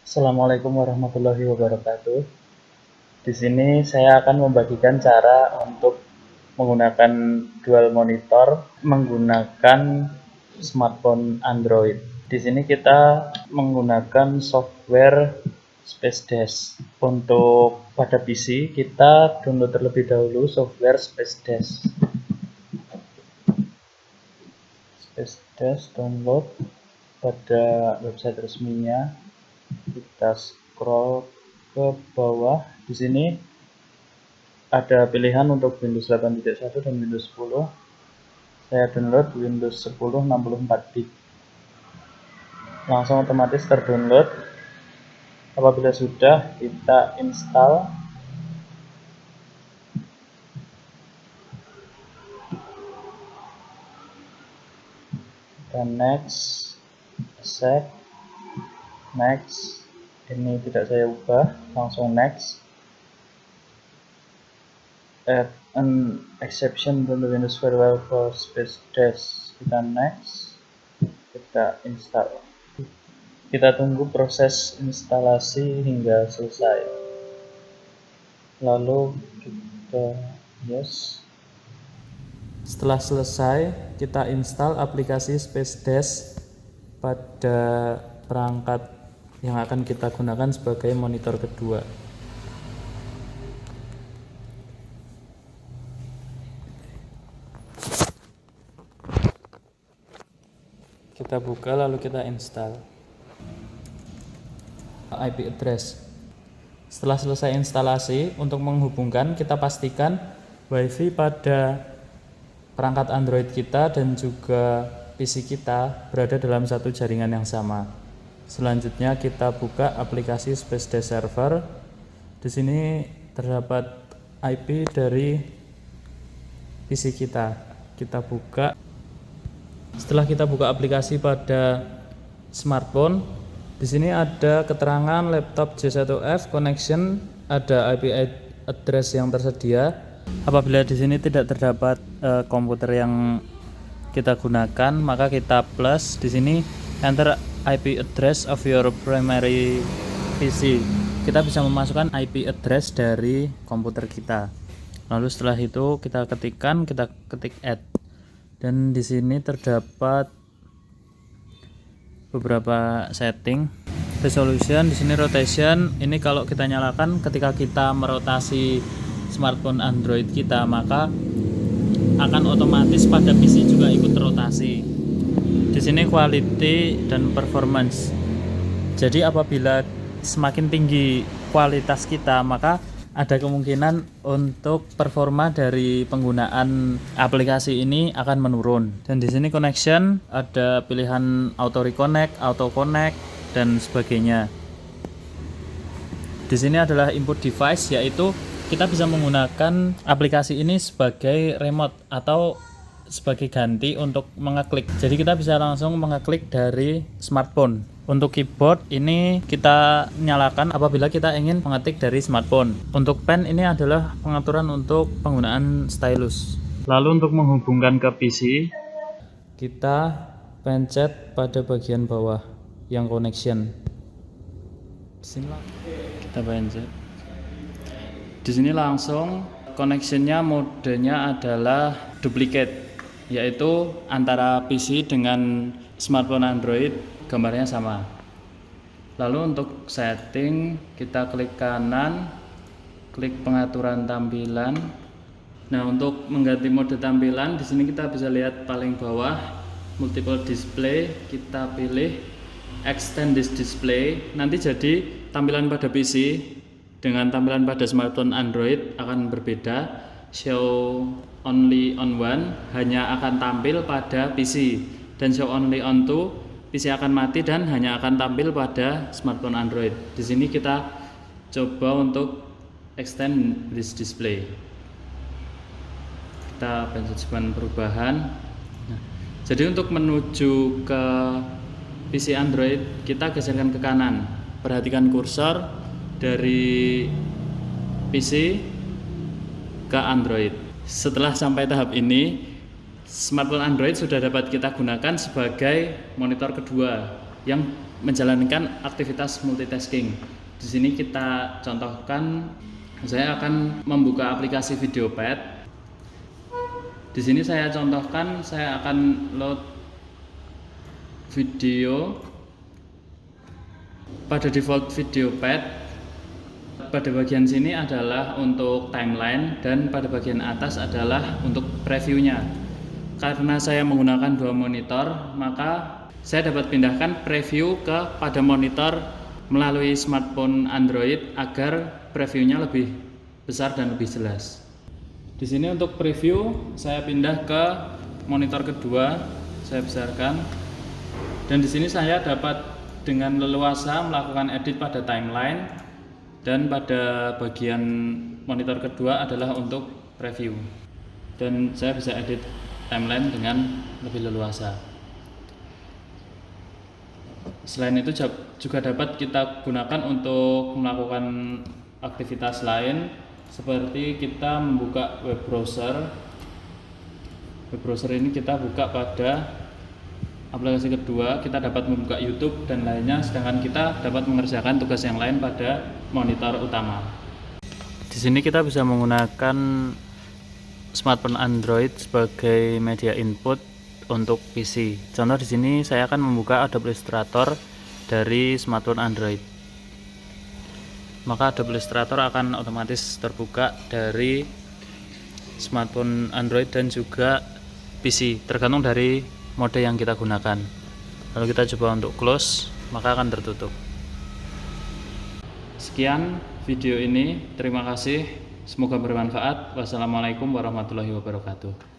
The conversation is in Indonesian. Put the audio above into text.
Assalamualaikum warahmatullahi wabarakatuh. Di sini saya akan membagikan cara untuk menggunakan dual monitor menggunakan smartphone Android. Di sini kita menggunakan software Space Dash. Untuk pada PC kita download terlebih dahulu software Space Dash. Space Dash download pada website resminya. Kita scroll ke bawah. Di sini ada pilihan untuk Windows 8.1 dan Windows 10. Saya download Windows 10 64 bit. Langsung otomatis terdownload. Apabila sudah, kita install. Dan next, accept, next. Ini tidak saya ubah, langsung next. Add an exception to the Windows firewall for Space Dash. Kita next, kita install. Kita tunggu proses instalasi hingga selesai. Lalu kita yes. Setelah selesai, kita install aplikasi Space Dash pada perangkat yang akan kita gunakan sebagai monitor kedua. Kita buka lalu kita install IP address. Setelah selesai instalasi, untuk menghubungkan kita pastikan WiFi pada perangkat Android kita dan juga PC kita berada dalam satu jaringan yang sama. Selanjutnya kita buka aplikasi Space Dash Server. Di sini terdapat IP dari PC kita. Kita buka. Setelah kita buka aplikasi pada smartphone, di sini ada keterangan laptop J1F connection, ada IP address yang tersedia. Apabila di sini tidak terdapat komputer yang kita gunakan, maka kita plus di sini enter IP address of your primary PC. Kita bisa memasukkan IP address dari komputer kita. Lalu setelah itu kita ketik add. Dan di sini terdapat beberapa setting. Resolution, di sini rotation. Ini kalau kita nyalakan ketika kita merotasi smartphone Android kita, maka akan otomatis pada PC juga ikut rotasi. Di sini quality dan performance. Jadi apabila semakin tinggi kualitas kita, maka ada kemungkinan untuk performa dari penggunaan aplikasi ini akan menurun. Dan di sini connection, ada pilihan auto reconnect, auto connect dan sebagainya. Di sini adalah input device, yaitu kita bisa menggunakan aplikasi ini sebagai remote atau sebagai ganti untuk mengeklik. Jadi kita bisa langsung mengeklik dari smartphone. Untuk keyboard ini kita nyalakan apabila kita ingin mengetik dari smartphone. Untuk pen ini adalah pengaturan untuk penggunaan stylus. Lalu untuk menghubungkan ke PC, kita pencet pada bagian bawah yang connection. Disinilah kita pencet. Di sini langsung connectionnya modenya adalah duplicate, yaitu antara PC dengan smartphone Android gambarnya sama. Lalu untuk setting kita klik kanan, klik pengaturan tampilan. Nah, untuk mengganti mode tampilan di sini kita bisa lihat paling bawah multiple display, kita pilih extend this display. Nanti jadi tampilan pada PC dengan tampilan pada smartphone Android akan berbeda. Show only on one hanya akan tampil pada PC, dan show only on two PC akan mati dan hanya akan tampil pada smartphone Android. Di sini kita coba untuk extend this display. Kita pencet sebuah perubahan. Nah, jadi untuk menuju ke PC Android kita geserkan ke kanan. Perhatikan kursor dari PC ke Android. Setelah sampai tahap ini, smartphone Android sudah dapat kita gunakan sebagai monitor kedua yang menjalankan aktivitas multitasking. Di sini kita contohkan, saya akan membuka aplikasi Videopad. Di sini saya contohkan, saya akan load video pada default Videopad. Pada bagian sini adalah untuk timeline dan pada bagian atas adalah untuk previewnya. Karena saya menggunakan dua monitor, maka saya dapat pindahkan preview pada monitor melalui smartphone Android agar previewnya lebih besar dan lebih jelas. Di sini untuk preview saya pindah ke monitor kedua, saya besarkan, dan di sini saya dapat dengan leluasa melakukan edit pada timeline, dan pada bagian monitor kedua adalah untuk preview, dan saya bisa edit timeline dengan lebih leluasa. Selain itu juga dapat kita gunakan untuk melakukan aktivitas lain, seperti kita membuka web browser. Web browser ini kita buka pada aplikasi kedua, kita dapat membuka YouTube dan lainnya, sedangkan kita dapat mengerjakan tugas yang lain pada monitor utama. Di sini kita bisa menggunakan smartphone Android sebagai media input untuk PC. Contoh di sini saya akan membuka Adobe Illustrator dari smartphone Android. Maka Adobe Illustrator akan otomatis terbuka dari smartphone Android dan juga PC, tergantung dari mode yang kita gunakan. Lalu kita coba untuk close, maka akan tertutup. Sekian video ini, terima kasih, semoga bermanfaat. Wassalamualaikum warahmatullahi wabarakatuh.